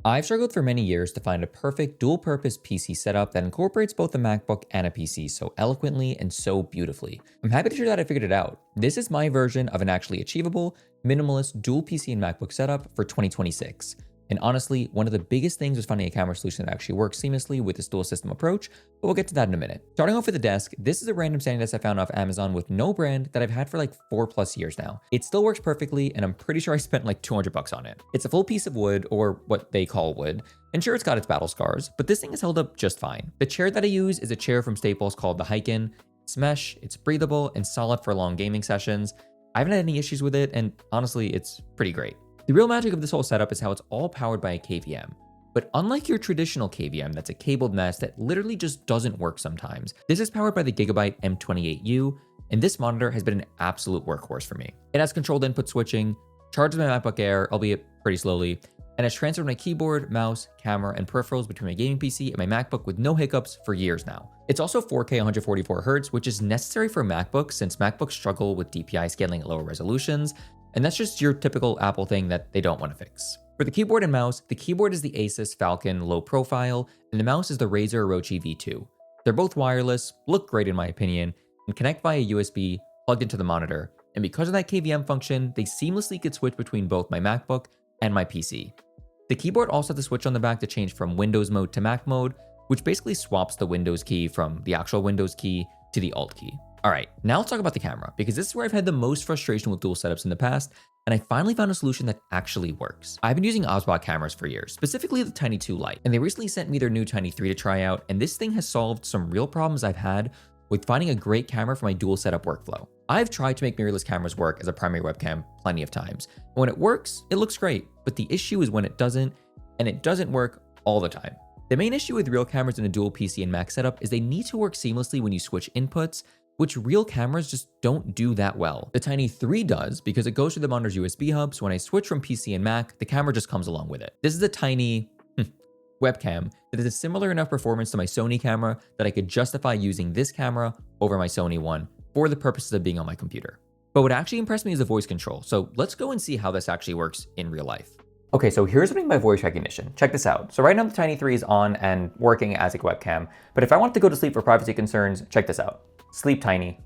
I've struggled for many years to find a perfect dual-purpose PC setup that incorporates both a MacBook and a PC so eloquently and so beautifully. I'm happy to share that I figured it out. This is my version of an actually achievable, minimalist dual PC and MacBook setup for 2026. And honestly, one of the biggest things was finding a camera solution that actually works seamlessly with this dual system approach, but we'll get to that in a minute. Starting off with the desk, this is a random standing desk I found off Amazon with no brand that I've had for like 4+ years now. It still works perfectly, and I'm pretty sure I spent like $200 on it. It's a full piece of wood, or what they call wood, and sure, it's got its battle scars, but this thing has held up just fine. The chair that I use is a chair from Staples called the Hyken. It's mesh, it's breathable, and solid for long gaming sessions. I haven't had any issues with it, and honestly, it's pretty great. The real magic of this whole setup is how it's all powered by a KVM. But unlike your traditional KVM that's a cabled mess that literally just doesn't work sometimes, this is powered by the Gigabyte M28U, and this monitor has been an absolute workhorse for me. It has controlled input switching, charges my MacBook Air, albeit pretty slowly, and has transferred my keyboard, mouse, camera, and peripherals between my gaming PC and my MacBook with no hiccups for years now. It's also 4K 144Hz, which is necessary for MacBooks since MacBooks struggle with DPI scaling at lower resolutions, and that's just your typical Apple thing that they don't want to fix. For the keyboard and mouse, the keyboard is the Asus Falcon low profile, and the mouse is the Razer Orochi V2. They're both wireless, look great in my opinion, and connect via USB plugged into the monitor. And because of that KVM function, they seamlessly could switch between both my MacBook and my PC. The keyboard also has a switch on the back to change from Windows mode to Mac mode, which basically swaps the Windows key from the actual Windows key to the Alt key. All right, now let's talk about the camera, because this is where I've had the most frustration with dual setups in the past, and I finally found a solution that actually works. I've been using OBSBOT cameras for years, specifically the Tiny 2 Lite, and they recently sent me their new Tiny 3 to try out, and this thing has solved some real problems I've had with finding a great camera for my dual setup workflow. I've tried to make mirrorless cameras work as a primary webcam plenty of times, and when it works, it looks great, but the issue is when it doesn't, and it doesn't work all the time. The main issue with real cameras in a dual PC and Mac setup is they need to work seamlessly when you switch inputs, which real cameras just don't do that well. The Tiny 3 does because it goes through the monitor's USB hub, so when I switch from PC and Mac, the camera just comes along with it. This is a tiny webcam that has a similar enough performance to my Sony camera that I could justify using this camera over my Sony one for the purposes of being on my computer. But what actually impressed me is the voice control, so let's go and see how this actually works in real life. Okay, so here's what I mean by voice recognition. Check this out. So right now the Tiny 3 is on and working as a webcam, but if I want to go to sleep for privacy concerns, check this out. Sleep Tiny.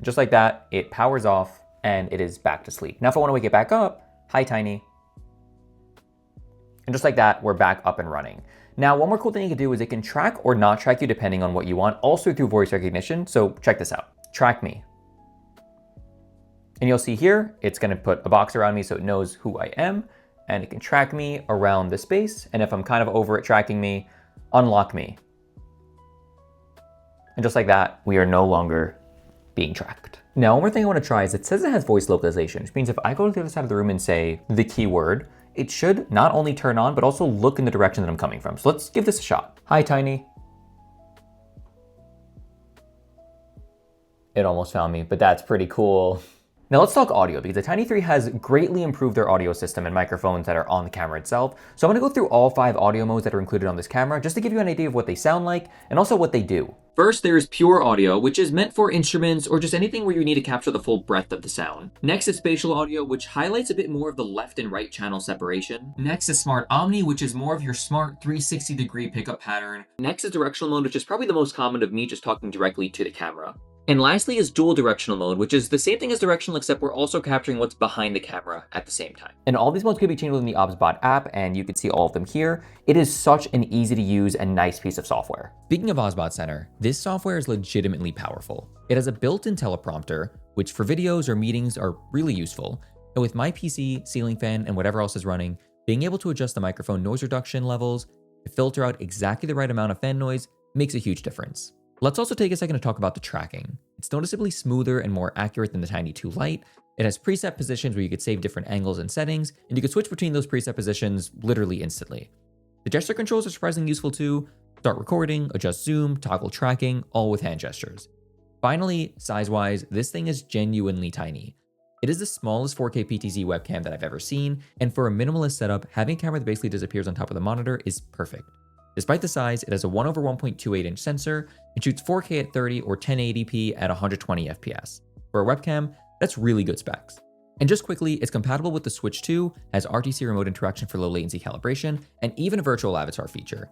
Just like that, it powers off and it is back to sleep. Now if I want to wake it back up, hi Tiny. And just like that, we're back up and running. Now, one more cool thing you can do is it can track or not track you depending on what you want, also through voice recognition. So check this out. Track me. And you'll see here, it's going to put a box around me so it knows who I am, and it can track me around the space. And if I'm kind of over it tracking me, unlock me. And just like that, we are no longer being tracked. Now, one more thing I want to try is it says it has voice localization, which means if I go to the other side of the room and say the keyword, it should not only turn on, but also look in the direction that I'm coming from. So let's give this a shot. Hi, Tiny. It almost found me, but that's pretty cool. Now let's talk audio, because the Tiny 3 has greatly improved their audio system and microphones that are on the camera itself. So I'm gonna go through all 5 audio modes that are included on this camera, just to give you an idea of what they sound like and also what they do. First, there's pure audio, which is meant for instruments or just anything where you need to capture the full breadth of the sound. Next is spatial audio, which highlights a bit more of the left and right channel separation. Next is smart omni, which is more of your smart 360-degree pickup pattern. Next is directional mode, which is probably the most common of me just talking directly to the camera. And lastly is dual directional mode, which is the same thing as directional, except we're also capturing what's behind the camera at the same time. And all these modes can be changed within the OBSBOT app, and you can see all of them here. It is such an easy to use and nice piece of software. Speaking of OBSBOT Center, this software is legitimately powerful. It has a built-in teleprompter, which for videos or meetings are really useful. And with my PC, ceiling fan, and whatever else is running, being able to adjust the microphone noise reduction levels to filter out exactly the right amount of fan noise makes a huge difference. Let's also take a second to talk about the tracking. It's noticeably smoother and more accurate than the Tiny 2 Lite. It has preset positions where you could save different angles and settings, and you could switch between those preset positions literally instantly. The gesture controls are surprisingly useful too. Start recording, adjust zoom, toggle tracking, all with hand gestures. Finally, size-wise, this thing is genuinely tiny. It is the smallest 4K PTZ webcam that I've ever seen, and for a minimalist setup, having a camera that basically disappears on top of the monitor is perfect. Despite the size, it has a 1/1.28 inch sensor and shoots 4K at 30 or 1080p at 120 FPS. For a webcam, that's really good specs. And just quickly, it's compatible with the Switch 2, has RTC remote interaction for low latency calibration, and even a virtual avatar feature.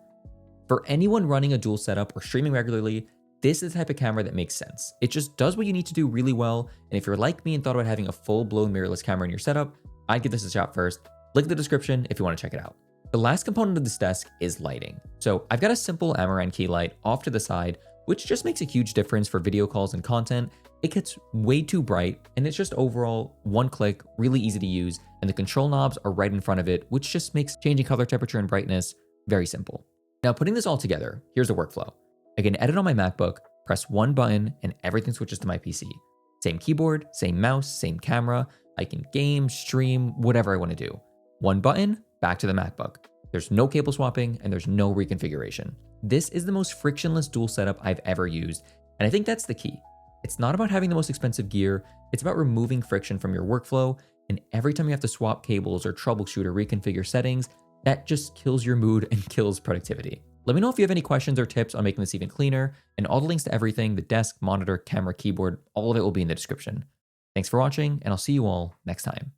For anyone running a dual setup or streaming regularly, this is the type of camera that makes sense. It just does what you need to do really well, and if you're like me and thought about having a full-blown mirrorless camera in your setup, I'd give this a shot first. Link in the description if you want to check it out. The last component of this desk is lighting. So I've got a simple Amaran key light off to the side, which just makes a huge difference for video calls and content. It gets way too bright, and it's just overall one click, really easy to use, and the control knobs are right in front of it, which just makes changing color temperature and brightness very simple. Now, putting this all together, here's the workflow. I can edit on my MacBook, press one button, and everything switches to my PC. Same keyboard, same mouse, same camera. I can game, stream, whatever I want to do. One button, back to the MacBook. There's no cable swapping, and there's no reconfiguration. This is the most frictionless dual setup I've ever used, and I think that's the key. It's not about having the most expensive gear, it's about removing friction from your workflow, and every time you have to swap cables or troubleshoot or reconfigure settings, that just kills your mood and kills productivity. Let me know if you have any questions or tips on making this even cleaner, and all the links to everything, the desk, monitor, camera, keyboard, all of it will be in the description. Thanks for watching, and I'll see you all next time.